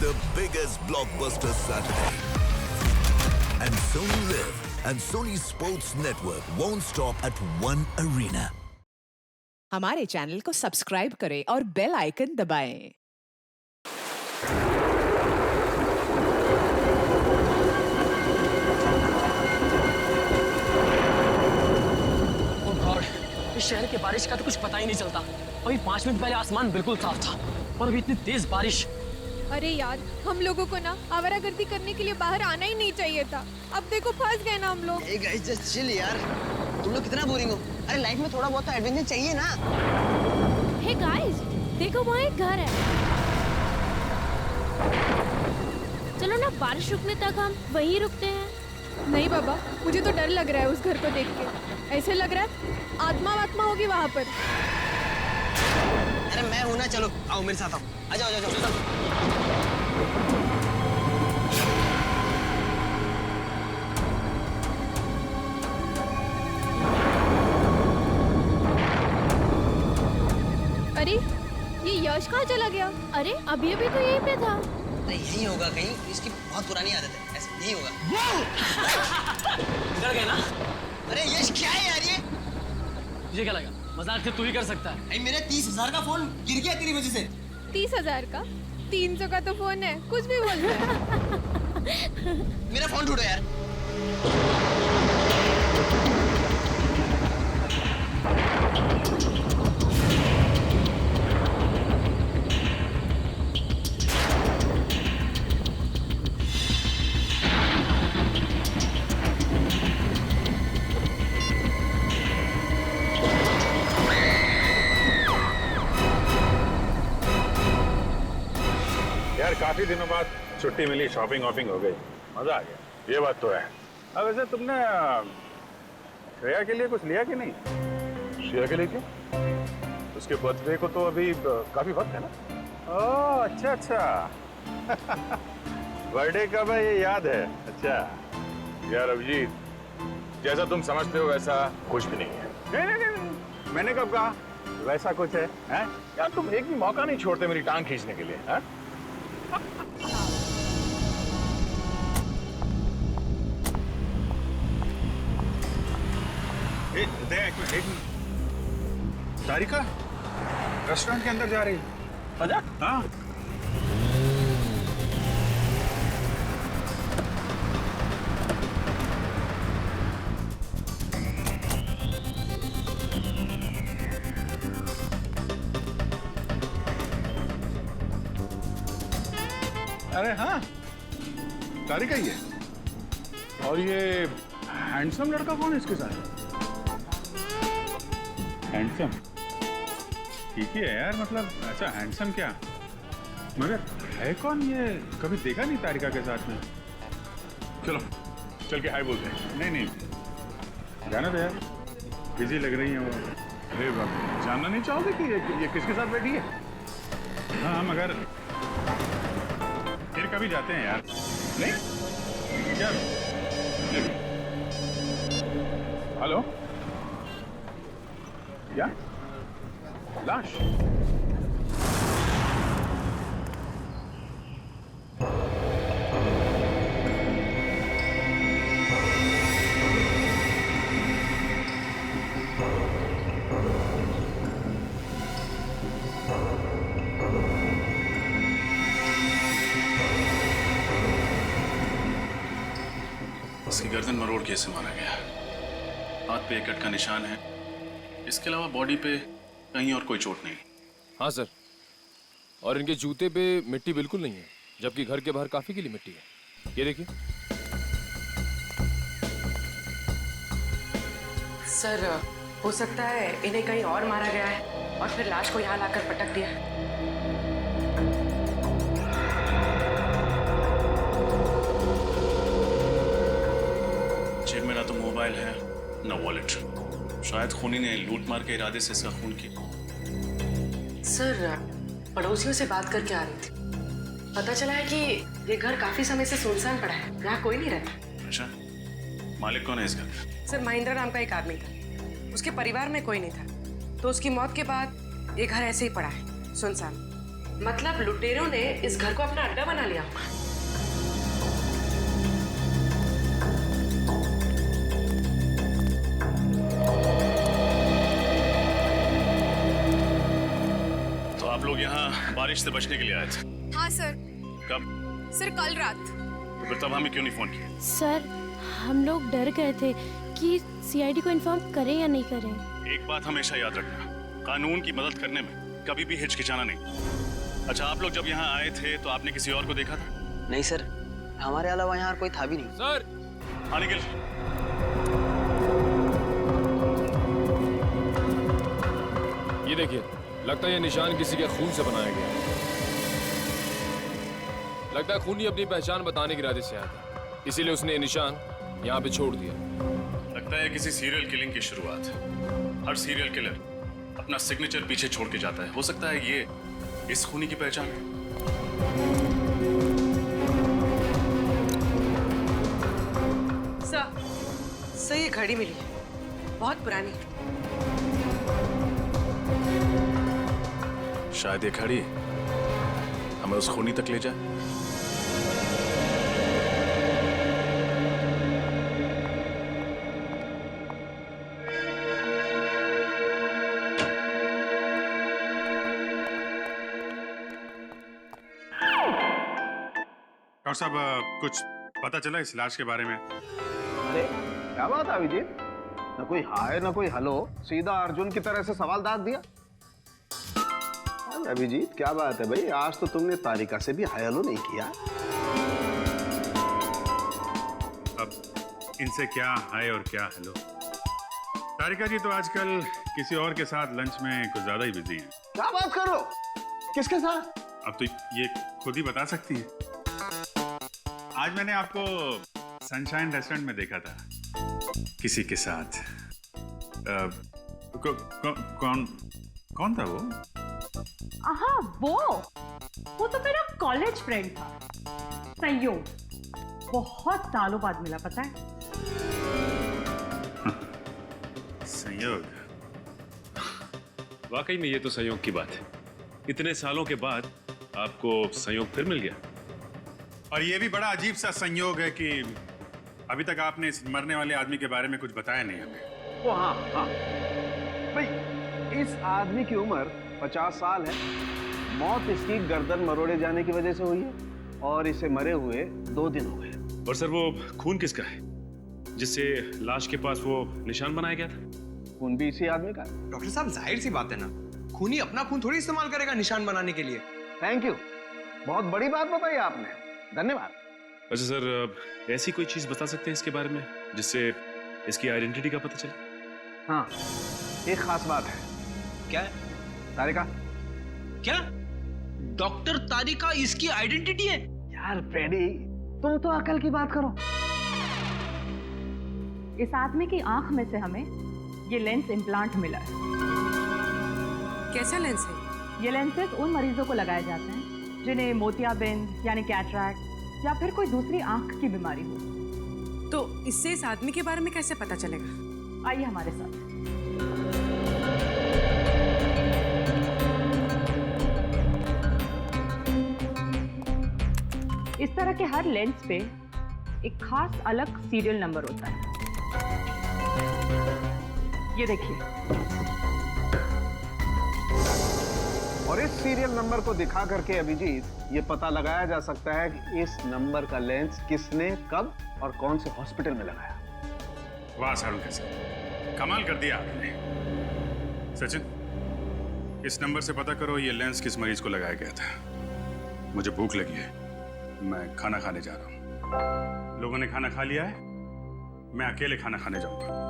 the biggest blockbuster Saturday. And Sony Live and Sony Sports Network won't stop at one arena. हमारे channel को subscribe करें और bell icon दबाएं। ओह God, इस शहर के बारिश का तो कुछ पता ही नहीं चलता। अभी 5 मिनट पहले आसमान बिल्कुल साफ था और अभी इतनी तेज बारिश। अरे यार, हम लोगों को ना आवारागर्दी करने के लिए बाहर आना ही नहीं चाहिए था। अब देखो फंस गए ना हम लोग। Hey guys, just chill यार। तुम लोग कितना बोरिंग हो? अरे लाइफ में थोड़ा बहुत एडवेंचर चाहिए ना। हे गाइस, देखो वहाँ एक घर है। चलो ना बारिश रुकने तक हम वहीं रुकते हैं। नहीं बाबा, मुझे तो डर लग रहा है उस घर को देख के। ऐसे लग रहा है आत्मा होगी वहाँ पर। अरे मैं हूँ ना, चलो आओ मेरे साथ आओ। आ जाओ, चलो। अरे ये यश कहाँ चला गया? अरे अभी तो यहीं पे था। नहीं यही होगा कहीं, इसकी बहुत पुरानी आदत है, ऐसे नहीं होगा। डर गए ना? अरे यश क्या है यार ये क्या लगा? मजाक से तू ही कर सकता है। मेरे 30,000 का फोन गिर गया तेरी वजह से। 30,000 का? 300 का तो फोन है, कुछ भी बोल रहा है। मेरा फोन ढूंढो यार। यार काफी दिनों बाद छुट्टी मिली, शॉपिंग वॉपिंग हो गई, मजा आ गया। ये बात तो है। अब वैसे तुमने श्रेया के लिए कुछ लिया कि नहीं? श्रेया के लिए क्यों? उसके बर्थडे को तो अभी काफी वक्त है ना। ओह अच्छा बर्थडे कब है ये याद है? अच्छा यार अभिजीत, जैसा तुम समझते हो वैसा कुछ भी नहीं है। नहीं, मैंने कब कहा वैसा कुछ है? यार तुम एक भी मौका नहीं छोड़ते मेरी टांग खींचने के लिए। है? तारिका रेस्टोरेंट के अंदर जा रही है। आजा। हाँ अरे हाँ, तारिका ही है। और ये हैंडसम लड़का कौन है इसके साथ? हैंडसम ठीक ही है यार, मतलब अच्छा हैंडसम क्या, मगर है कौन ये? कभी देखा नहीं तारिका के साथ में। चलो चल के हाय बोलते हैं। नहीं जाना तो यार, बिजी लग रही है वो। अरे जानना नहीं चाहोगे कि ये किसके साथ बैठी है? हाँ मगर फिर कभी जाते हैं यार। नहीं क्या? हेलो, क्या लाश? इसकी गर्दन मरोड़ के इसे मारा गया। हाथ पे एक कट का निशान है, इसके अलावा बॉडी पे कहीं और कोई चोट नहीं। हाँ सर, और इनके जूते पे मिट्टी बिल्कुल नहीं है, जबकि घर के बाहर काफी गीली मिट्टी है। ये देखिए सर, हो सकता है इन्हें कहीं और मारा गया है और फिर लाश को यहाँ लाकर पटक दिया। जेब में ना तो मोबाइल है ना वॉलेट। शायद खूनी ने लूट मार के इरादे से इसका खून किया। सर, पड़ोसियों से बात करके आ रही थी, पता चला है कि ये घर काफी समय से सुनसान पड़ा है, यहाँ कोई नहीं रहता। अच्छा, मालिक कौन है इस घर का? सर, महेंद्र नाम का एक आदमी था, उसके परिवार में कोई नहीं था, तो उसकी मौत के बाद ये घर ऐसे ही पड़ा है, सुनसान। मतलब लुटेरों ने इस घर को अपना अड्डा बना लिया होगा। तो आप लोग यहाँ बारिश से बचने के लिए आए थे? हाँ सर। कब? सर कल रात। तो फिर तब हमें क्यों नहीं फोन किया? सर हम लोग डर गए थे कि सीआईडी को इन्फॉर्म करें या नहीं करें। एक बात हमेशा याद रखना, कानून की मदद करने में कभी भी हिचकिचाना नहीं। अच्छा, आप लोग जब यहाँ आए थे तो आपने किसी और को देखा था? नहीं सर, हमारे अलावा यहाँ कोई था भी नहीं। सर हाँ निखिल, ये देखिए, लगता है ये निशान किसी के खून से बनाया गया है। लगता है खूनी अपनी पहचान बताने के इरादे से आया था, इसीलिए उसने ये निशान यहाँ पे छोड़ दिया। लगता है किसी सीरियल किलिंग की शुरुआत है। हर सीरियल किलर अपना सिग्नेचर पीछे छोड़ के जाता है। हो सकता है ये इस खूनी की पहचान है। सर ये घड़ी मिली है, बहुत पुरानी। शायद ये घड़ी हमें उस खूनी तक ले जाए। डॉक्टर साहब, कुछ पता चला इस लाश के बारे में? अरे क्या बात है अभिजीत, न कोई हाय न कोई हेलो, सीधा अर्जुन की तरह से सवाल दाग दिया। अभिजीत क्या बात है भाई, आज तो तुमने तारिका से भी हाय हेलो नहीं किया। अब इनसे क्या हाय और क्या हेलो। तारिका जी तो आजकल किसी और के साथ लंच में कुछ ज्यादा ही बिजी हैं। क्या बात कर रहे हो, किसके साथ? अब तो ये खुद ही बता सकती हैं। आज मैंने आपको सनशाइन रेस्टोरेंट में देखा था किसी के साथ। कौन था वो? हाँ वो तो मेरा कॉलेज फ्रेंड था, संयोग। बहुत सालों बाद मिला, पता है? संयोग? वाकई में ये तो संयोग की बात है। इतने सालों के बाद आपको संयोग फिर मिल गया। और ये भी बड़ा अजीब सा संयोग है कि अभी तक आपने इस मरने वाले आदमी के बारे में कुछ बताया नहीं हमें। ओ हाँ भाई, इस आदमी की उम्र 50 साल है। मौत इसकी गर्दन मरोड़े जाने की वजह से हुई है और इसे मरे हुए 2 दिन हो गए। और सर, वो खून किसका है जिससे लाश के पास वो निशान बनाया गया था? खून भी इसी आदमी का। डॉक्टर साहब जाहिर सी बात है ना, खूनी अपना खून थोड़ी इस्तेमाल करेगा निशान बनाने के लिए। थैंक यू, बहुत बड़ी बात बताई आपने, धन्यवाद। अच्छा सर, ऐसी कोई चीज बता सकते हैं इसके बारे में जिससे इसकी आइडेंटिटी का पता चले? हाँ, एक खास बात है। क्या है? तारिका। क्या? डॉक्टर तारिका इसकी आइडेंटिटी है? यार फ्रेडी, तुम तो अकल की बात करो। इस आदमी की आंख में से हमें ये लेंस इम्प्लांट मिला है। कैसा लेंस है? ये लेंसेज उन मरीजों को लगाए जाते हैं जिन्हें मोतियाबिंद यानी कैटरैक्ट या फिर कोई दूसरी आंख की बीमारी हो। तो इससे इस आदमी के बारे में कैसे पता चलेगा? आइए हमारे साथ। इस तरह के हर लेंस पे एक खास अलग सीरियल नंबर होता है। ये देखिए। और इस सीरियल नंबर को दिखा करके अभिजीत ये पता लगाया जा सकता है कि इस नंबर का लेंस किसने, कब और कौन से हॉस्पिटल में लगाया। वाह सारुण कैसे कमाल कर दिया आपने। सचिन, इस नंबर से पता करो ये लेंस किस मरीज को लगाया गया था। मुझे भूख लगी है, मैं खाना खाने जा रहा हूँ। लोगों ने खाना खा लिया है, मैं अकेले खाना खाने जाऊंगा।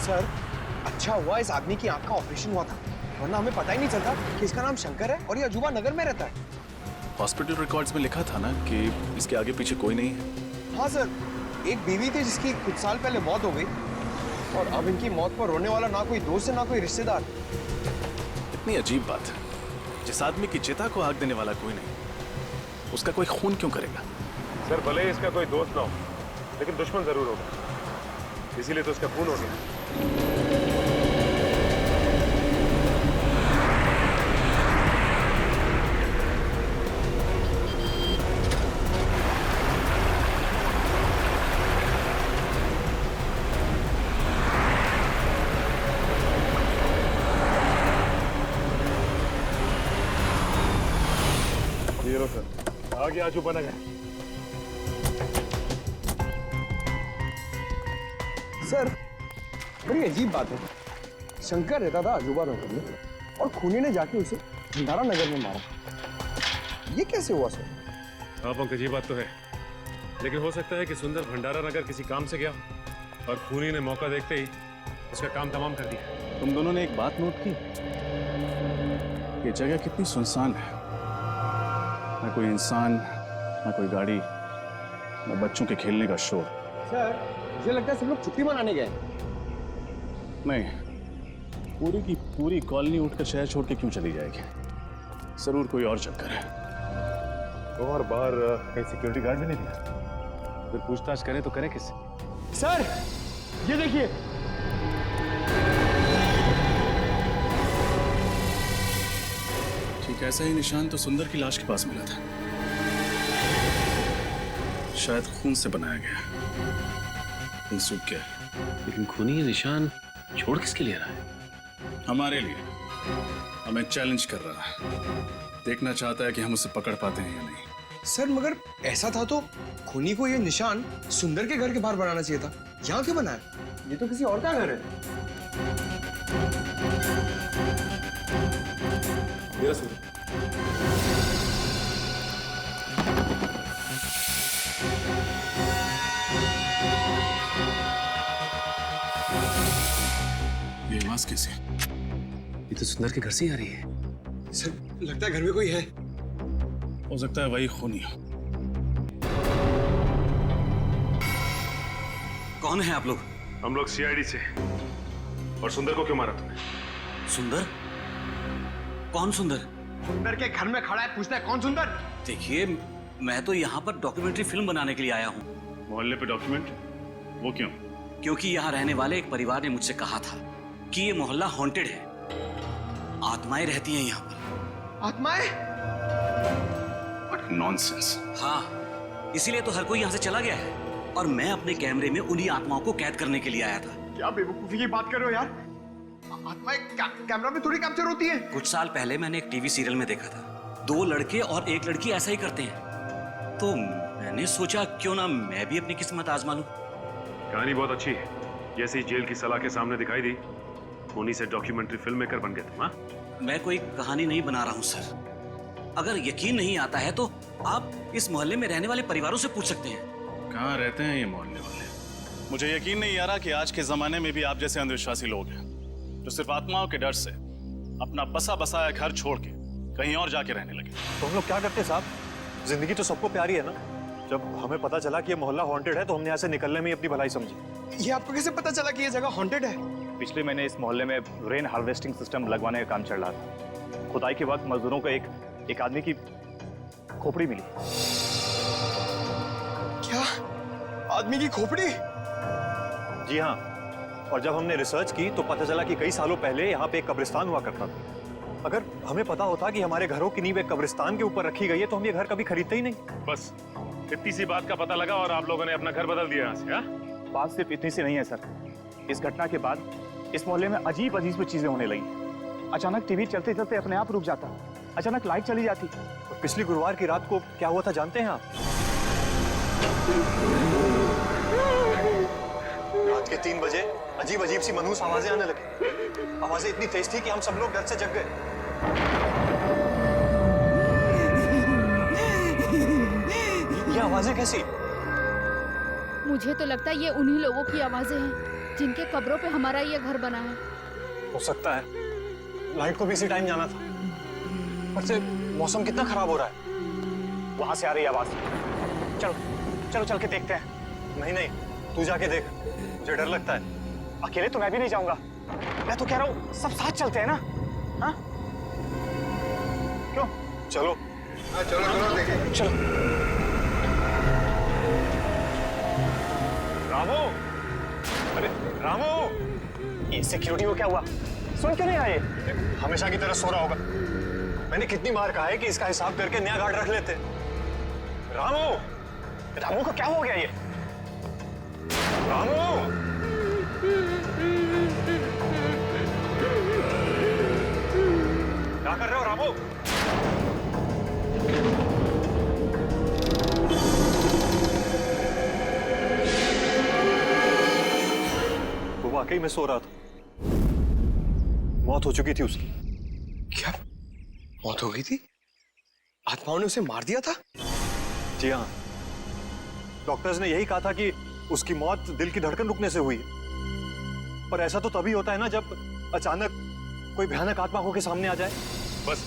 सर, अच्छा हुआ इस आदमी की आंख का ऑपरेशन हुआ था, वरना हमें पता ही नहीं चलता कि इसका नाम शंकर है और ये अजूबा नगर में रहता है। हॉस्पिटल रिकॉर्ड्स में लिखा था ना कि इसके आगे पीछे कोई नहीं है। हाँ सर, एक बीवी थी जिसकी कुछ साल पहले मौत हो गई और अब इनकी मौत पर रोने वाला ना कोई दोस्त है ना कोई रिश्तेदार। इतनी अजीब बात है, जिस आदमी की चिता को आग देने वाला कोई नहीं, उसका कोई खून क्यों करेगा? सर भले ही इसका कोई दोस्त ना हो, लेकिन दुश्मन जरूर होगा, इसीलिए तो इसका खून हो गया। ये लो सर, आगे आजू बना गया। सर बड़ी अजीब बात है, शंकर रहता था अजूबा नगर में और खूनी ने जाके उसे भंडारा नगर में मारा। ये कैसे हुआ सर? हाँ पंकज, ये बात तो है, लेकिन हो सकता है कि सुंदर भंडारा नगर किसी काम से गया और खूनी ने मौका देखते ही उसका काम तमाम कर दिया। तुम दोनों ने एक बात नोट की? ये जगह कितनी सुनसान है, ना कोई इंसान, ना कोई गाड़ी, ना बच्चों के खेलने का शोर। सर मुझे लगता है सब लोग छुट्टी मनाने गए। नहीं, पूरी की पूरी कॉलोनी उठकर शहर छोड़ के क्यों चली जाएगी? जरूर कोई और चक्कर है। और बाहर कहीं सिक्योरिटी गार्ड भी नहीं दिया? अगर पूछताछ करें तो करें किससे? सर ये देखिए, ठीक ऐसा ही निशान तो सुंदर की लाश के पास मिला था, शायद खून से बनाया गया, खून सूख गया। लेकिन खूनी ये निशान छोड़ किसके लिए रहा है? हमारे लिए, हमें चैलेंज कर रहा है, देखना चाहता है कि हम उसे पकड़ पाते हैं या नहीं। सर मगर ऐसा था तो खूनी को ये निशान सुंदर के घर के बाहर बनाना चाहिए था, यहाँ क्यों बनाया? ये तो किसी और का घर है। मेरा सुनो, ये आवाज कैसे? ये तो सुंदर के घर से ही आ रही है। सर लगता है घर में कोई है। हो सकता है वही खूनी हो। कौन है आप लोग? हम लोग सीआईडी से। और सुंदर को क्यों मारा तुमने? सुंदर? कौन सुंदर? सुंदर के घर में खड़ा है, पूछता है कौन सुंदर? देखिए, मैं तो यहाँ पर डॉक्यूमेंट्री फिल्म बनाने के लिए आया हूँ। मोहल्ले पे डॉक्यूमेंट? वो क्यों? क्योंकि यहाँ रहने वाले एक परिवार ने मुझसे कहा था कि ये मोहल्ला हॉन्टेड है, आत्माएं रहती हैं यहाँ पर। आत्माएं? What nonsense! हाँ, इसीलिए तो हर कोई यहाँ से चला गया है और मैं अपने कैमरे में उन्हीं आत्माओं को कैद करने के लिए आया था। क्या बेवकूफी की बात कर रहे हो यार? आत्माएं कैमरा में थोड़ी कैप्चर होती है। कुछ साल पहले मैंने एक टीवी सीरियल में देखा था, 2 लड़के और 1 लड़की ऐसा ही करते हैं, तो मैंने सोचा क्यों ना मैं भी अपनी किस्मत आजमा लूं। कहानी बहुत अच्छी है, जैसे ही जेल की सलाह के सामने दिखाई दी, खूनी से डॉक्यूमेंट्री फिल्म मेकर बन गए तुम। हाँ, मैं कोई कहानी नहीं बना रहा हूँ सर। अगर यकीन नहीं आता है तो आप इस मोहल्ले में रहने वाले परिवारों से पूछ सकते हैं। कहाँ रहते हैं ये मोहल्ले वाले? मुझे यकीन नहीं आ रहा कि आज के जमाने में भी आप जैसे अंधविश्वासी लोग हैं जो सिर्फ आत्माओं के डर से अपना बसा बसाया घर छोड़ के कहीं और जाके रहने लगे। तो हम लोग क्या करते साहब? जिंदगी तो सबको प्यारी है ना। जब हमें पता चला कि ये मोहल्ला हॉन्टेड है तो हमने यहाँ से निकलने में ही अपनी भलाई समझी। ये आपको कैसे पता चला कि ये जगह हॉन्टेड है? पिछले महीने इस मोहल्ले में रेन हार्वेस्टिंग सिस्टम लगवाने का काम चल रहा था। खुदाई के वक्त मजदूरों को एक आदमी की खोपड़ी मिली। क्या? आदमी की खोपड़ी? जी हाँ, और जब हमने रिसर्च की तो पता चला कि कई सालों पहले यहाँ पे एक कब्रिस्तान हुआ करता था। अगर हमें पता होता कि हमारे घरों की नींव एक कब्रिस्तान के ऊपर रखी गई है तो हम ये घर कभी खरीदते ही नहीं। बस इतनी सी बात का पता लगा और आप लोगों ने अपना घर बदल दिया यहाँ से। हाँ? बात सिर्फ इतनी सी नहीं है सर। इस घटना के बाद इस मोहल्ले में अजीब अजीब चीजें होने लगी। अचानक टीवी चलते चलते अपने आप रुक जाता, अचानक लाइट चली जाती। और पिछली गुरुवार की रात को क्या हुआ था जानते हैं आप? रात के 3 बजे अजीब अजीब सी मनहूस आवाजें आने लगी। आवाजें इतनी तेज थी कि हम सब लोग डर से जग गए। ये आवाजें कैसी? मुझे तो लगता है ये उन्हीं लोगों की आवाजें हैं जिनके कब्रों पे हमारा ये घर बना है। हो सकता है। लाइट को भी इसी टाइम जाना था। पर से मौसम कितना खराब हो रहा है। वहां से आ रही आवाज। चलो चलो चल के देखते हैं। नहीं नहीं, तू जाके देख, मुझे डर लगता है। अकेले तो मैं भी नहीं जाऊंगा। मैं तो कह रहा हूँ सब साथ चलते हैं ना। हाँ क्यों? चलो। चलो चलो देखें। चलो। रामू, अरे रामू, ये सिक्योरिटी को क्या हुआ? सुन क्यों नहीं आए? हमेशा की तरह सो रहा होगा। मैंने कितनी बार कहा है कि इसका हिसाब करके नया गार्ड रख लेते। रामू, रामू को क्या हो गया ये? रामू, क्या कर रहे हो रामू? वो वाकई में सो रहा था। मौत हो चुकी थी उसकी। क्या मौत हो गई थी? आत्माओं ने उसे मार दिया था? जी हाँ, डॉक्टर्स ने यही कहा था कि उसकी मौत दिल की धड़कन रुकने से हुई है। पर ऐसा तो तभी होता है ना जब अचानक कोई भयानक आत्मा होकर सामने आ जाए। बस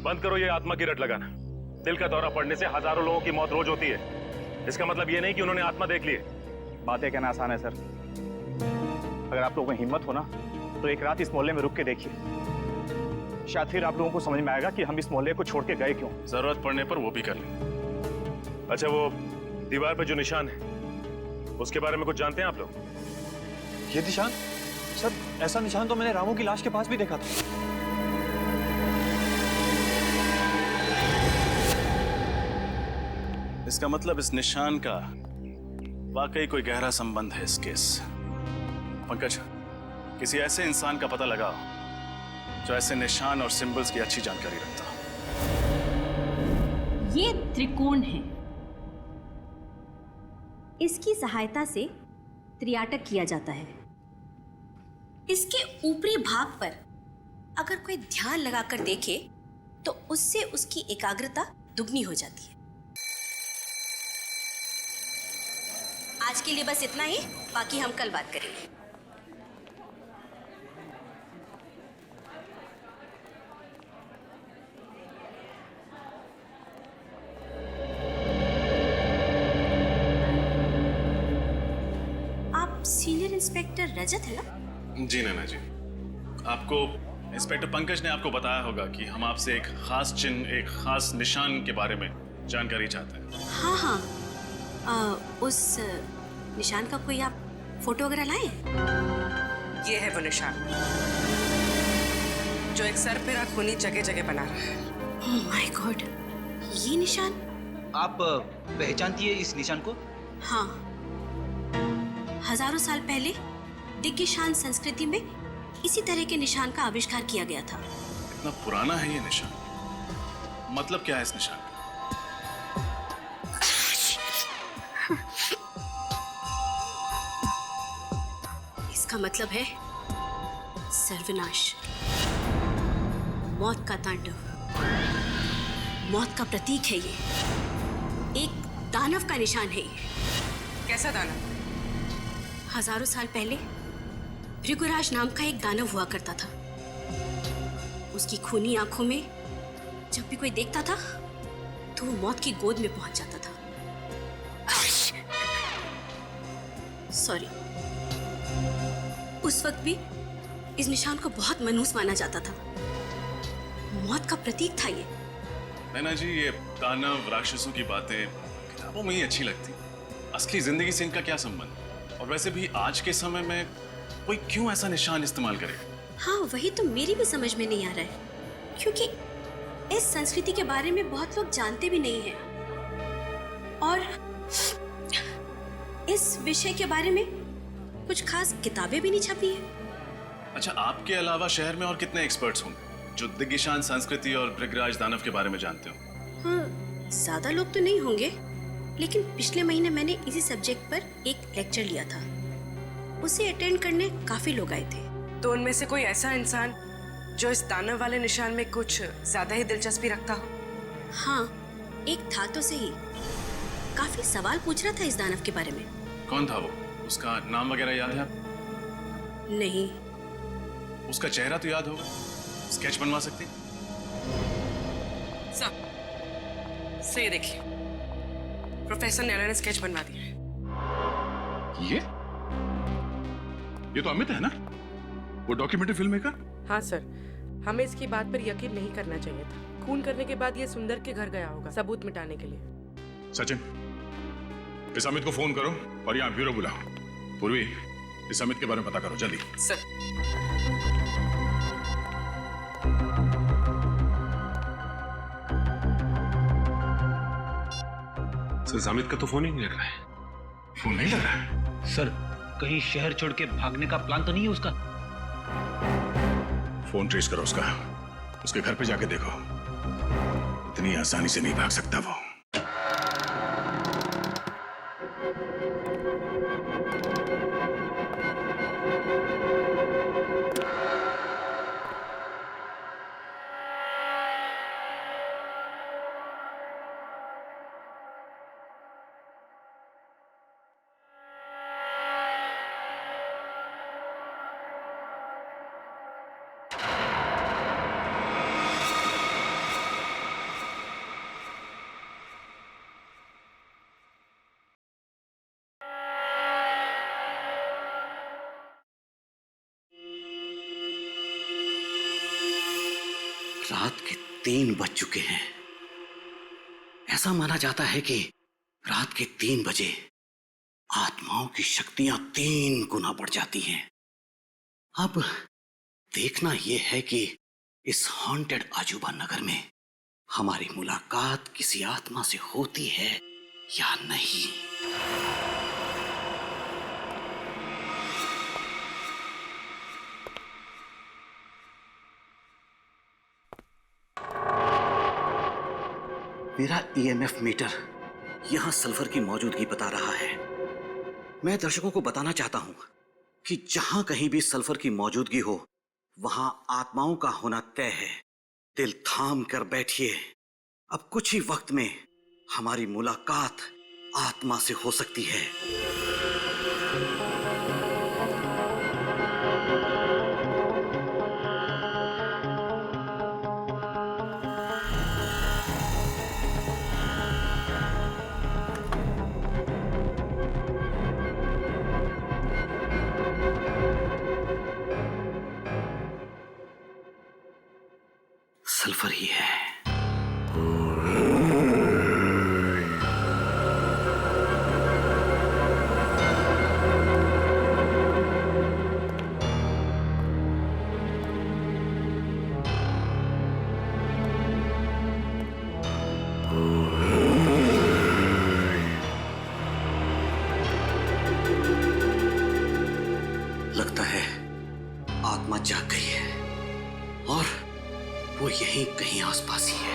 बंद करो ये आत्मा की रट लगाना। दिल का दौरा पड़ने से हजारों लोगों की मौत रोज होती है। इसका मतलब ये नहीं कि उन्होंने आत्मा देख ली है। बातें कहना आसान है सर। अगर आप लोगों में हिम्मत हो ना तो एक रात इस मोहल्ले में रुक के देखिए। शायद फिर आप लोगों को समझ में आएगा कि हम इस मोहल्ले को छोड़ के गए क्यों। जरूरत पड़ने पर वो भी कर लें। अच्छा, वो दीवार पे जो निशान है उसके बारे में कुछ जानते हैं आप लोग? ये निशान? सर, ऐसा निशान तो मैंने रामू की लाश के पास भी देखा था। इसका मतलब इस निशान का वाकई कोई गहरा संबंध है इस केस से। पंकज, किसी ऐसे इंसान का पता लगाओ जो ऐसे निशान और सिंबल्स की अच्छी जानकारी रखता हो। ये त्रिकोण है। इसकी सहायता से त्रियाटक किया जाता है। इसके ऊपरी भाग पर अगर कोई ध्यान लगाकर देखे तो उससे उसकी एकाग्रता दुगनी हो जाती है। आज के लिए बस इतना ही, बाकी हम कल बात करेंगे। आप सीनियर इंस्पेक्टर रजत है ना? जी नैना जी, आपको इंस्पेक्टर पंकज ने आपको बताया होगा कि हम आपसे एक खास चिन्ह, एक खास निशान के बारे में जानकारी चाहते हैं। हाँ हाँ, उस निशान का कोई आप फोटो वगैरह लाए? ये है वो निशान जो एक सर पे खूनी जगह जगह बना रहा है। ओह माय गॉड, ये निशान आप पहचानती है इस निशान को? हाँ, हजारों साल पहले दिग्गिशान संस्कृति में इसी तरह के निशान का आविष्कार किया गया था। इतना पुराना है ये निशान? मतलब क्या है इस निशान का? इसका मतलब है सर्वनाश, मौत का तांडव, मौत का प्रतीक है ये। एक दानव का निशान है ये। कैसा दानव? हजारों साल पहले भृगुराज नाम का एक दानव हुआ करता था। उसकी खूनी आंखों में जब भी कोई देखता था तो वो मौत की गोद में पहुंच जाता था। सॉरी, उस वक्त भी इस निशान को बहुत मनहूस माना जाता था। मौत का प्रतीक था ये। नैना जी, ये दानव राक्षसों की बातें किताबों में ही अच्छी लगती, असली जिंदगी से इनका क्या संबंध? और वैसे भी आज के समय में कोई क्यों ऐसा निशान इस्तेमाल करे? हाँ, वही तो मेरी भी समझ में नहीं आ रहा है, क्योंकि इस संस्कृति के बारे में बहुत लोग जानते भी नहीं हैं और इस विषय के बारे में कुछ खास किताबें भी नहीं छपी है। अच्छा, आपके अलावा शहर में और कितने एक्सपर्ट्स होंगे जो दिग्गिशान संस्कृति और भृगराज दानव के बारे में जानते हो? हाँ, ज्यादा लोग तो नहीं होंगे, लेकिन पिछले महीने मैंने इसी सब्जेक्ट पर एक लेक्चर लिया था। उसे अटेंड करने काफी लोग आए थे। तो उनमें से कोई ऐसा इंसान जो इस दानव वाले निशान में कुछ ज्यादा ही दिलचस्पी रखता हो? हाँ, एक था तो सही। काफी सवाल पूछ रहा था इस दानव के बारे में। कौन था वो? उसका नाम वगैरह याद है? नहीं। उसका चेहरा तो याद होगा, स्केच बनवा सकती? सर, ये देखिए, प्रोफेसर नैना ने स्केच बनवा दिया है। ये तो अमित है ना, वो डॉक्यूमेंट्री फिल्म मेकर? हाँ सर, हमें इसकी बात पर यकीन नहीं करना चाहिए था। खून करने के बाद ये सुंदर के घर गया होगा सबूत मिटाने के लिए। सचिन, इस अमित को फोन करो और यहाँ ब्यूरो बुलाओ। पूर्वी, इस अमित के बारे में पता करो जल्दी। सर। सर, अमित का तो फोन ही नहीं लग रहा है। फोन नहीं लग रहा है? सर, कहीं शहर छोड़ के भागने का प्लान तो नहीं है उसका? फोन ट्रेस करो उसका, उसके घर पे जाके देखो। इतनी आसानी से नहीं भाग सकता वो। रात के 3 बज चुके हैं। ऐसा माना जाता है कि रात के 3 बजे आत्माओं की शक्तियां 3 गुना बढ़ जाती हैं। अब देखना यह है कि इस हॉन्टेड अजूबा नगर में हमारी मुलाकात किसी आत्मा से होती है या नहीं। मेरा ईएमएफ मीटर यहां सल्फर की मौजूदगी बता रहा है। मैं दर्शकों को बताना चाहता हूं कि जहां कहीं भी सल्फर की मौजूदगी हो वहां आत्माओं का होना तय है। दिल थाम कर बैठिए, अब कुछ ही वक्त में हमारी मुलाकात आत्मा से हो सकती है। सल्फर ही है। लगता है आत्मा जाग गई है और वो यहीं कहीं आसपास ही है।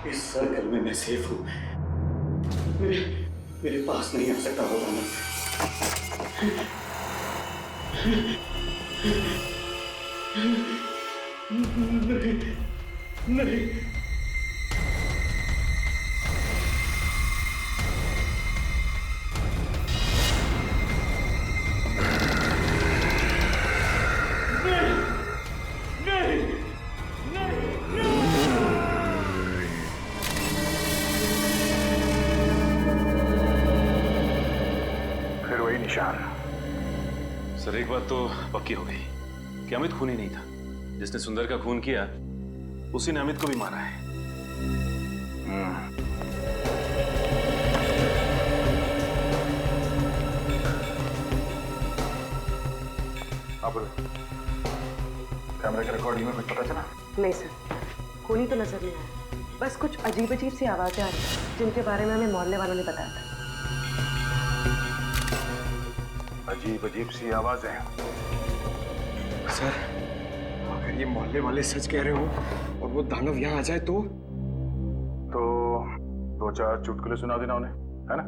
इस सर्कल में मैं सेफ हूं। मेरे पास नहीं आ सकता होगा मैं। नहीं। सर, एक बात तो पक्की हो गई कि अमित खूनी नहीं था। जिसने सुंदर का खून किया उसी ने अमित को भी मारा है। कैमरे के रिकॉर्डिंग में कुछ पता चला? नहीं सर, खूनी तो नजर नहीं आया। बस कुछ अजीब अजीब सी आवाजें आ रही जिनके बारे में हमें मोहल्ले वालों ने बताया था। अजीब अजीब सी आवाजें। सर, अगर ये मोहल्ले वाले सच कह रहे हो और वो दानव यहाँ आ जाए तो 2-4 चुटकुले सुना देना उन्हें, है ना?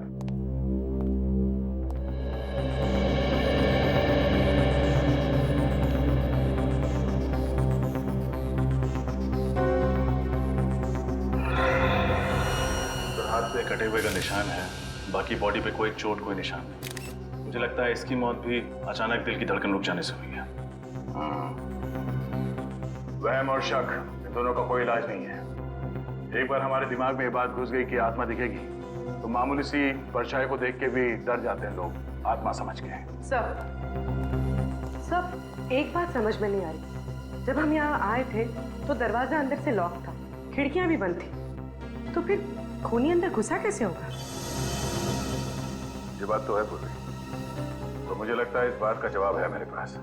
हाथ पे कटे हुए का निशान है, बाकी बॉडी पे कोई चोट कोई निशान नहीं। मुझे लगता है इसकी मौत भी अचानक दिल की धड़कन रुक जाने से हुई है। वहम और शक, इन दोनों का कोई इलाज नहीं है। एक बार हमारे दिमाग में ये बात घुस गई कि आत्मा दिखेगी तो मामूली सी परछाई को देख के भी डर जाते हैं लोग, आत्मा समझ के। सब एक बात समझ में नहीं आ रही। जब हम यहाँ आए थे तो दरवाजा अंदर से लॉक था, खिड़कियां भी बंद थी, तो फिर खूनी अंदर घुसा कैसे होगा? ये बात तो है पूर्वी, तो मुझे लगता है इस बात का जवाब है मेरे पास।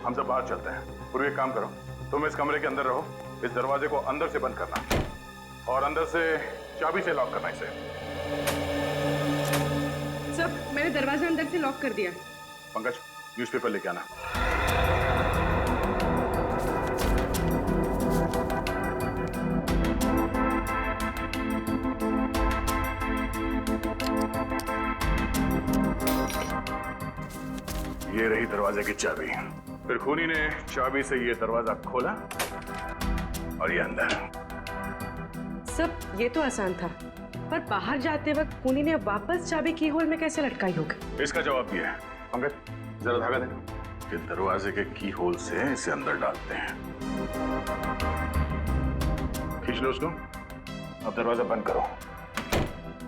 हम सब बाहर चलते हैं। पूर्वी एक काम करो, तुम इस कमरे के अंदर रहो, इस दरवाजे को अंदर से बंद करना और अंदर से चाबी से लॉक करना इसे। सब, मैंने दरवाजा अंदर से लॉक कर दिया। पंकज, न्यूज़पेपर लेके आना। ये रही दरवाजे की चाबी। फिर खूनी ने चाबी से ये दरवाजा खोला और ये अंदर। सब, ये तो आसान था, पर बाहर जाते वक्त खूनी ने वापस चाबी की होल में कैसे लटकाई होगी? इसका जवाब भी है। पंकज, जरा धागा दे। कि दरवाजे के की होल से इसे अंदर डालते हैं। खींच लो उसको। अब दरवाजा बंद करो।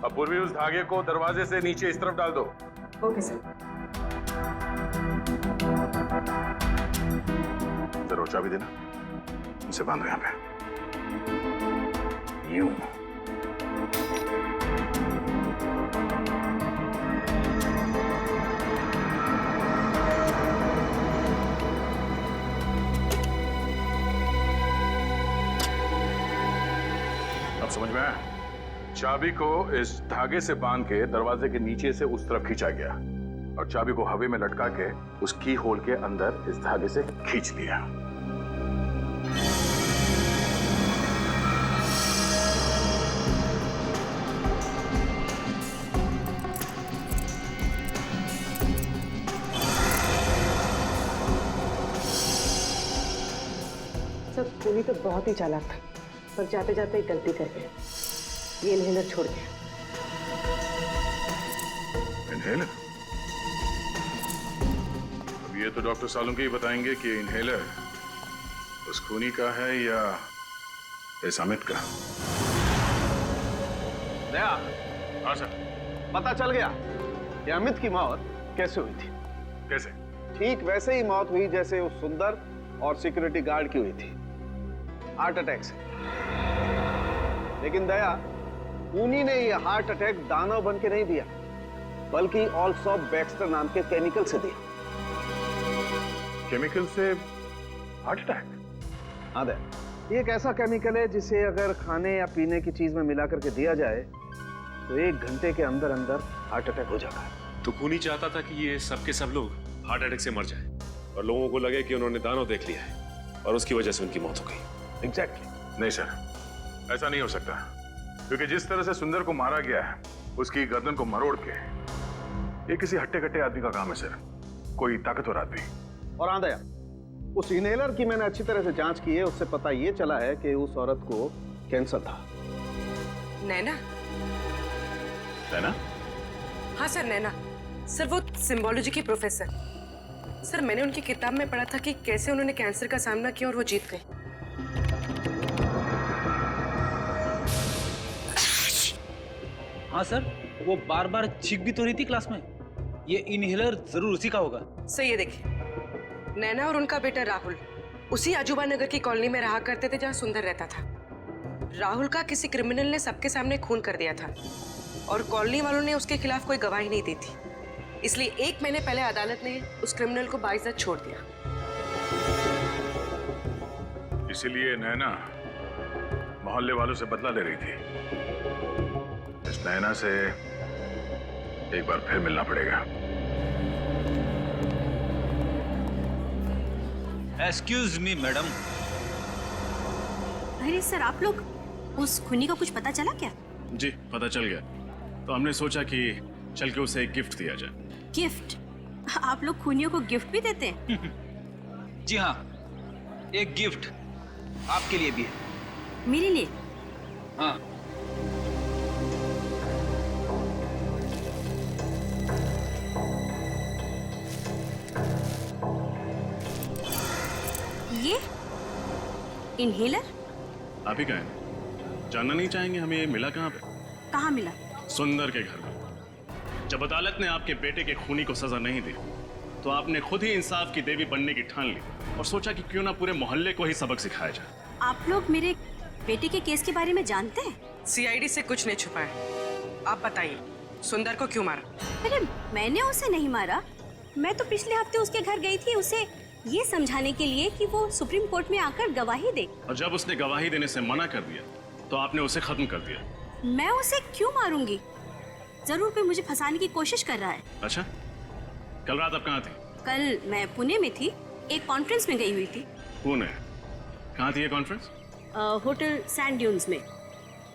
अब पूर्वी उस धागे को दरवाजे से नीचे इस तरफ डाल दो। Okay sir. जरूर चाबी देना। इसे बांधो यहाँ पे। यूं। अब समझ में आया? चाबी को इस धागे से बांध के दरवाजे के नीचे से उस तरफ खींचा गया और चाबी को हवा में लटका के उस की होल के अंदर इस धागे से खींच लिया। सब, खूनी तो बहुत ही चालाक था, पर जाते जाते एक गलती कर गया। ये इनहेलर छोड़ गया। इनहेलर? अब ये तो डॉक्टर सालुंके ही बताएंगे कि इनहेलर उस खूनी का है या इस अमित का। दया, हाँ सर। पता चल गया कि अमित की मौत कैसे हुई थी। कैसे? ठीक वैसे ही मौत हुई जैसे उस सुंदर और सिक्योरिटी गार्ड की हुई थी, हार्ट अटैक से। लेकिन दया, खूनी ने ये हार्ट अटैक दानव बन के नहीं दिया, बल्कि ऑल्सो बैक्स्टर नाम के केमिकल से दिया। केमिकल से हार्ट अटैक? हाँ दया, ये एक ऐसा केमिकल है जिसे अगर खाने या पीने की चीज में मिला करके दिया जाए तो 1 घंटे के अंदर अंदर हार्ट अटैक हो जाता है। तो खूनी चाहता था कि ये सब के सब लोग हार्ट अटैक से मर जाए और लोगों को लगे कि उन्होंने दानव देख लिया है और उसकी वजह से उनकी मौत हो गई। एग्जैक्टली। नहीं सर, ऐसा नहीं हो सकता, क्योंकि जिस तरह से सुंदर को मारा गया है, उसकी गर्दन को मरोड़ के, ये किसी हट्टे कट्टे आदमी का काम है सर, कोई ताकतवर आदमी। और हाँ दया, उस इनहेलर की मैंने अच्छी तरह से जांच की है, उससे पता ये चला है कि उस औरत को कैंसर था। नैना? नैना? हाँ सर, नैना। सर, वो सिम्बोलॉजी की प्रोफेसर। सर, मैंने उनकी किताब में पढ़ा था कि कैसे उन्होंने कैंसर का सामना किया और वो जीत गए। हाँ सर, वो बार बार चीख भी तो रही थी क्लास में। ये इनहेलर जरूर उसी का होगा। सर, ये देखिए, नैना और उनका बेटा राहुल उसी अजूबा नगर की कॉलोनी में रहा करते थे जहां सुंदर रहता था। राहुल का किसी क्रिमिनल ने सबके सामने खून कर दिया था और कॉलोनी वालों ने उसके खिलाफ कोई गवाही नहीं दी थी, इसलिए 1 महीने पहले अदालत ने उस क्रिमिनल को बाइज्जत छोड़ दिया। इसीलिए नैना मोहल्ले वालों से बदला ले रही थी। इस नैना से एक बार फिर मिलना पड़ेगा। Excuse me madam. अरे सर, आप लोग उस खूनी का कुछ पता चला क्या? जी पता चल गया, तो हमने सोचा कि चल के उसे एक गिफ्ट दिया जाए। गिफ्ट? आप लोग खूनियों को गिफ्ट भी देते हैं? जी हाँ, एक गिफ्ट आपके लिए भी है। मेरे लिए? हाँ। ये इनहेलर? आप ही कहें, जानना नहीं चाहेंगे हमें ये मिला कहाँ पे? कहाँ मिला? सुंदर के घर में। जब अदालत ने आपके बेटे के खूनी को सजा नहीं दी, तो आपने खुद ही इंसाफ की देवी बनने की ठान ली और सोचा कि क्यों ना पूरे मोहल्ले को ही सबक सिखाया जाए। आप लोग मेरे बेटे के केस के बारे में जानते हैं? सीआईडी से कुछ नहीं छुपाया। आप बताइए, सुंदर को क्यों मारा? अरे मैंने उसे नहीं मारा। मैं तो पिछले हफ्ते उसके घर गई थी उसे ये समझाने के लिए कि वो सुप्रीम कोर्ट में आकर गवाही दे। और जब उसने गवाही देने से मना कर दिया, तो आपने उसे खत्म कर दिया। मैं उसे क्यों मारूंगी? जरूर कोई मुझे फंसाने की कोशिश कर रहा है। अच्छा, कल रात आप कहाँ थी? कल मैं पुणे में थी, एक कॉन्फ्रेंस में गई हुई थी। पुणे? कहाँ थी ये कॉन्फ्रेंस? होटल सैंड ड्यून्स में।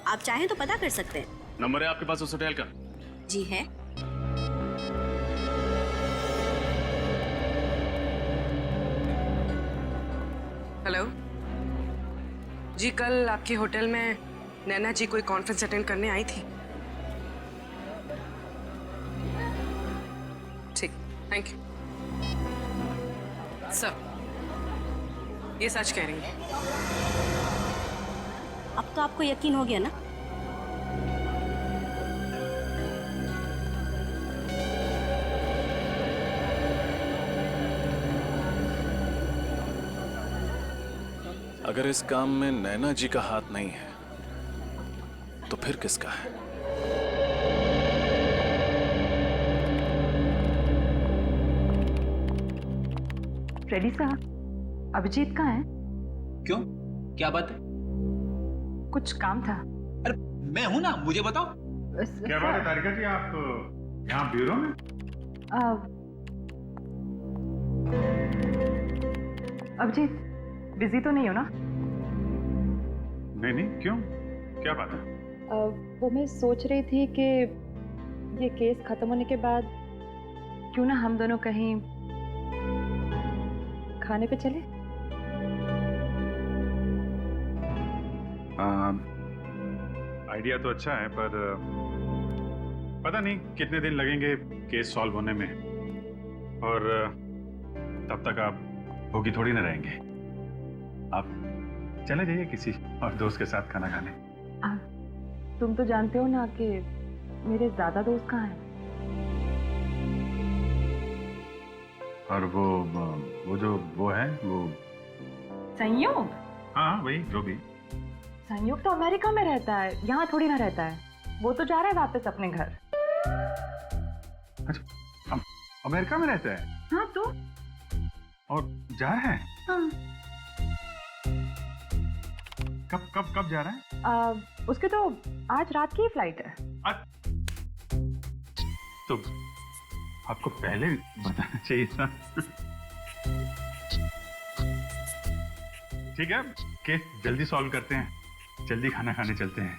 आप चाहें तो पता कर सकते हैं। नंबर है आपके पास उस होटल का? जी है। हेलो जी, कल आपके होटल में नैना जी कोई कॉन्फ्रेंस अटेंड करने आई थी। ठीक, थैंक यू सर। ये सच कह रही है? अब तो आपको यकीन हो गया ना? अगर इस काम में नैना जी का हाथ नहीं है, तो फिर किसका है? रेडी साहब, अभिजीत कहाँ है? क्यों, क्या बात है? कुछ काम था। अरे मैं हूं ना, मुझे बताओ। क्या बात है तारिका जी, आप यहाँ ब्यूरो में? अभिजीत बिजी तो नहीं हो ना? नहीं, क्यों? क्या बात है? वो मैं सोच रही थी कि ये केस खत्म होने के बाद क्यों ना हम दोनों कहीं खाने पे चले? आइडिया तो अच्छा है, पर पता नहीं कितने दिन लगेंगे केस सॉल्व होने में, और तब तक आप भूखी थोड़ी ना रहेंगे। आप चले जाइए किसी और दोस्त के साथ खाना खाने। तुम तो जानते हो ना कि मेरे ज्यादा दोस्त कहाँ हैं। और वो है वो संयोग? हाँ वही, जो भी। संयोग तो अमेरिका में रहता है, यहाँ थोड़ी ना रहता है। वो तो जा रहा है वापस अपने घर। अच्छा, अमेरिका में रहता है? हाँ तो? और जा रहा है? हाँ। कब जा रहा है? उसके तो आज रात की फ्लाइट है। तो आपको पहले बताना चाहिए था। ठीक है, केस जल्दी सॉल्व करते हैं, जल्दी खाना खाने चलते हैं।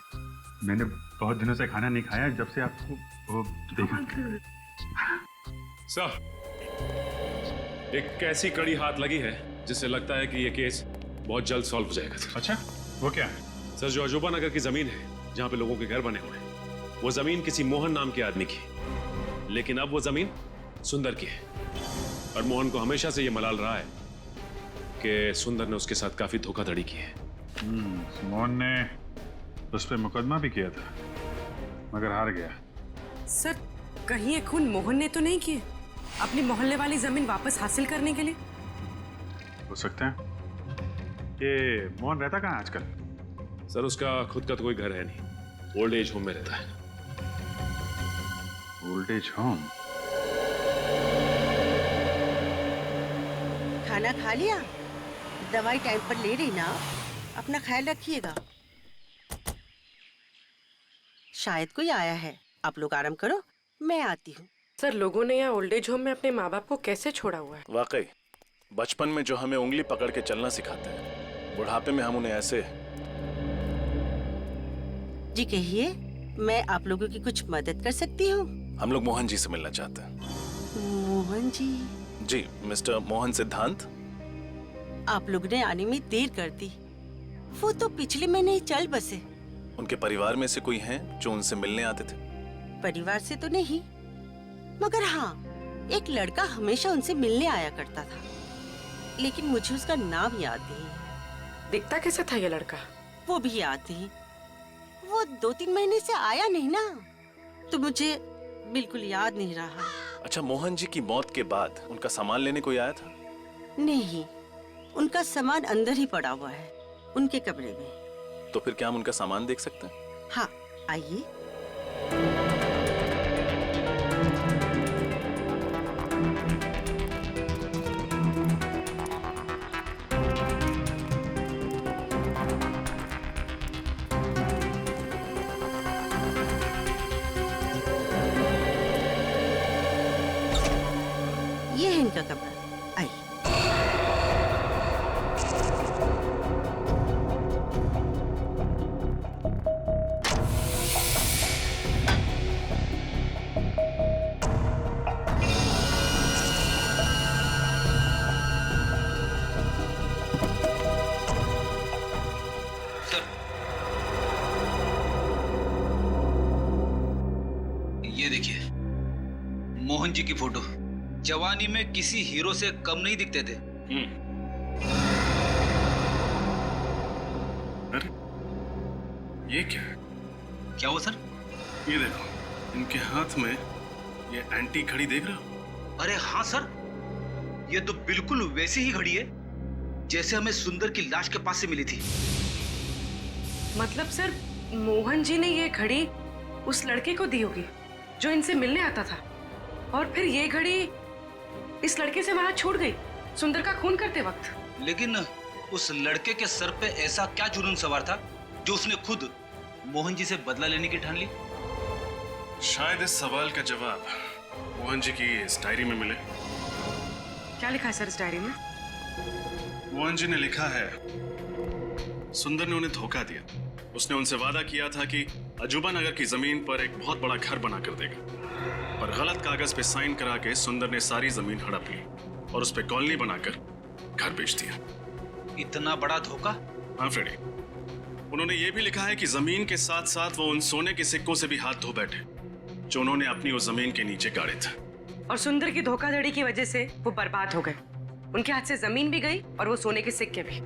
मैंने बहुत दिनों से खाना नहीं खाया जब से आपको वो देखा। सर, एक ऐसी कड़ी हाथ लगी है जिससे लगता है कि ये केस बहुत जल्द सॉल्व हो जाएगा। अच्छा, वो क्या? सर, जो अजूबा नगर की जमीन है जहां पे लोगों के घर बने हुए हैं, वो जमीन किसी मोहन नाम के आदमी की, लेकिन अब वो जमीन सुंदर की है। और मोहन को हमेशा से ये मलाल रहा है कि सुंदर ने उसके साथ काफी धोखाधड़ी की है। मोहन ने उस पर मुकदमा भी किया था, मगर हार गया। सर, कहीं ये खून मोहन ने तो नहीं किए अपनी मोहल्ले वाली जमीन वापस हासिल करने के लिए? हो सकता है, ये मोहन रहता कहाँ आजकल? सर उसका खुद का तो कोई घर है नहीं, ओल्ड एज होम में रहता है। Old age home? खाना खा लिया? दवाई टाइम पर ले रही ना? अपना ख्याल रखिएगा। शायद कोई आया है, आप लोग आराम करो, मैं आती हूँ। सर, लोगों ने यहाँ ओल्ड एज होम में अपने माँ बाप को कैसे छोड़ा हुआ है? वाकई बचपन में जो हमें उंगली पकड़ के चलना सिखाते हैं, बुढ़ापे में हम उन्हें ऐसे। जी कहिए, मैं आप लोगों की कुछ मदद कर सकती हूँ? हम लोग मोहन जी से मिलना चाहते हैं। मोहन जी? जी, मिस्टर मोहन सिद्धांत। आप लोग ने आने में देर कर दी, वो तो पिछले महीने ही चल बसे। उनके परिवार में से कोई हैं जो उनसे मिलने आते थे? परिवार से तो नहीं, मगर हाँ, एक लड़का हमेशा उनसे मिलने आया करता था, लेकिन मुझे उसका नाम याद नहीं। दिखता कैसा था ये लड़का? वो भी याद नहीं, वो 2-3 महीने से आया नहीं ना, तो मुझे बिल्कुल याद नहीं रहा। अच्छा, मोहन जी की मौत के बाद उनका सामान लेने कोई आया था? नहीं, उनका सामान अंदर ही पड़ा हुआ है, उनके कमरे में। तो फिर क्या हम उनका सामान देख सकते हैं? हाँ, आइए। ये है इनका कमरा, आइए। ये देखिए, मोहन जी की फोटो। जवानी में किसी हीरो से कम नहीं दिखते थे। अरे ये क्या है? क्या हुआ सर? ये देखो, इनके हाथ में ये एंटी घड़ी देख रहे हो? अरे हाँ सर, ये तो बिल्कुल वैसी ही घड़ी है जैसे हमें सुंदर की लाश के पास से मिली थी। मतलब सर, मोहन जी ने ये घड़ी उस लड़के को दी होगी जो इनसे मिलने आता था, और फिर ये घड़ी इस लड़के से वहां छूट गई सुंदर का खून करते वक्त। लेकिन उस लड़के के सर पे ऐसा क्या जुनून सवार था जो उसने खुद मोहन जी से बदला लेने की ठान ली? शायद इस सवाल का जवाब मोहन जी की इस डायरी में मिले। क्या लिखा है सर इस डायरी में? मोहन जी ने लिखा है, सुंदर ने उन्हें धोखा दिया। उसने उनसे वादा किया था कि अजूबा नगर की जमीन पर एक बहुत बड़ा घर बना कर देगा, पर गलत कागज पे साइन करा के सुंदर ने सारी जमीन हड़प ली और उस पे कॉलोनी बनाकर घर बेच दिया। इतना बड़ा धोखा? हाँ फ्रेडी, उन्होंने ये भी लिखा है कि जमीन के साथ साथ वो उन सोने के सिक्कों से भी हाथ धो बैठे जो उन्होंने अपनी उस जमीन के नीचे गाड़े थे। और सुंदर की धोखाधड़ी की वजह से वो बर्बाद हो गए। उनके हाथ से जमीन भी गई और वो सोने के सिक्के भी।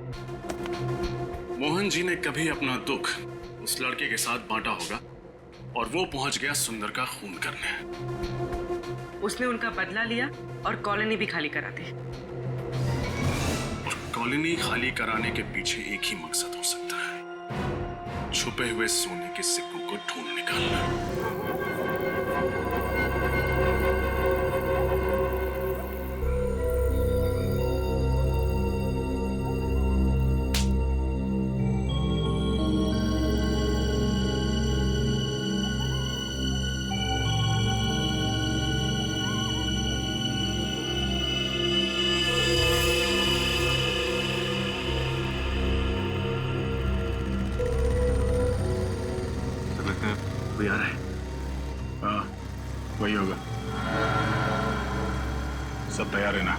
मोहन जी ने कभी अपना दुख उस लड़के के साथ बांटा होगा और वो पहुंच गया सुंदर का खून करने। उसने उनका बदला लिया और कॉलोनी भी खाली करा दी। और कॉलोनी खाली कराने के पीछे एक ही मकसद हो सकता है, छुपे हुए सोने के सिक्कों को ढूंढ निकालना। कोई आ रहा है? हाँ, वही होगा। सब तैयार है ना?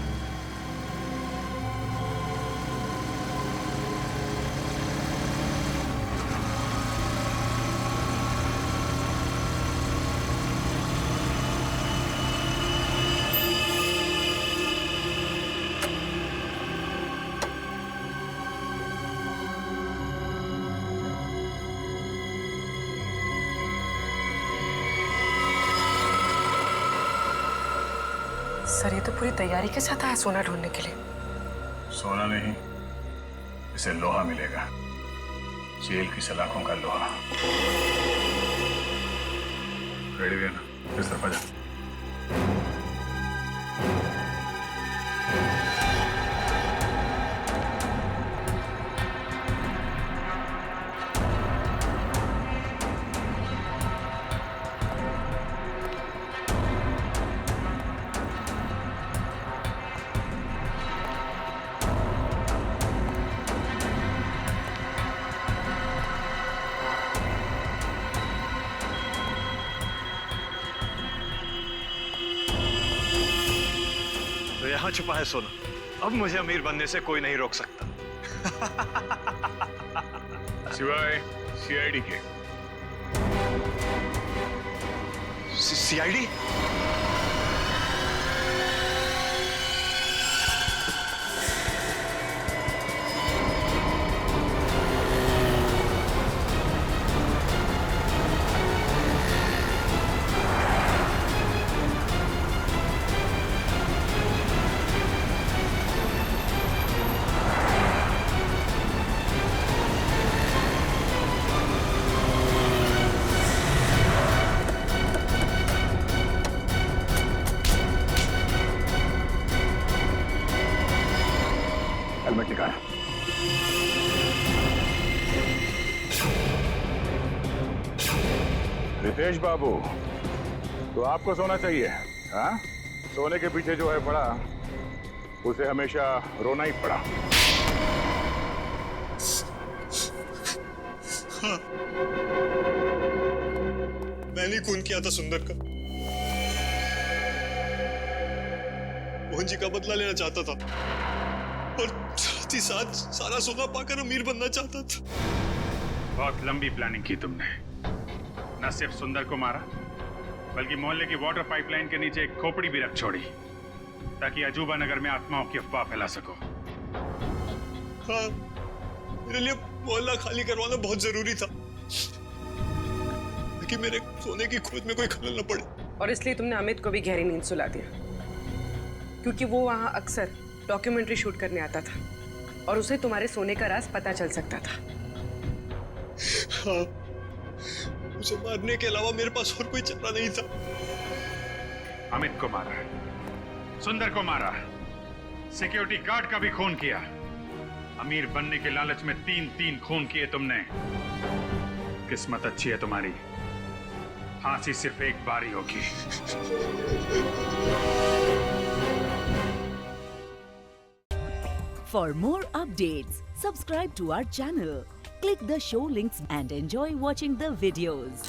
सर, ये तो पूरी तैयारी के साथ आया सोना ढूंढने के लिए। सोना नहीं, इसे लोहा मिलेगा, जेल की सलाखों का लोहा। रेडी है ना? इस तरफ आ जा। तो यहाँ छुपा है सोना, अब मुझे अमीर बनने से कोई नहीं रोक सकता। सिवाय सीआईडी के। सीआईडी? हेलमेट निकाल। रितेश बाबू, तो आपको सोना चाहिए? हाँ, सोने के पीछे जो है पड़ा, उसे हमेशा रोना ही पड़ा। हाँ, मैंने खून किया था सुंदर का। मोहन जी का बदला लेना चाहता था और साथ ही साथ सारा सोना पाकर अमीर बनना चाहता था। बहुत लंबी प्लानिंग की तुमने। न सिर्फ सुंदर को मारा, बल्कि मोहल्ले की वाटर पाइपलाइन के नीचे एक खोपड़ी भी रख छोड़ी, ताकि अजूबा नगर में आत्माओं की अफवाह फैला सको। हाँ, मेरे लिए मोहल्ला खाली करवाना बहुत जरूरी था, ताकि मेरे सोने की खोज में कोई खलल न पड़े। और इसलिए तुमने अमित को भी गहरी नींद सुला दिया, क्योंकि वो वहां अक्सर डॉक्यूमेंट्री शूट करने आता था और उसे तुम्हारे सोने का राज पता चल सकता था। हाँ, उसे मारने के अलावा मेरे पास और कोई चारा नहीं था। अमित को मारा, सुंदर को मारा, सिक्योरिटी गार्ड का भी खून किया। अमीर बनने के लालच में 3-3 खून किए तुमने। किस्मत अच्छी है तुम्हारी, फांसी सिर्फ एक बार ही होगी। For more updates, subscribe to our channel, click the show links and enjoy watching the videos.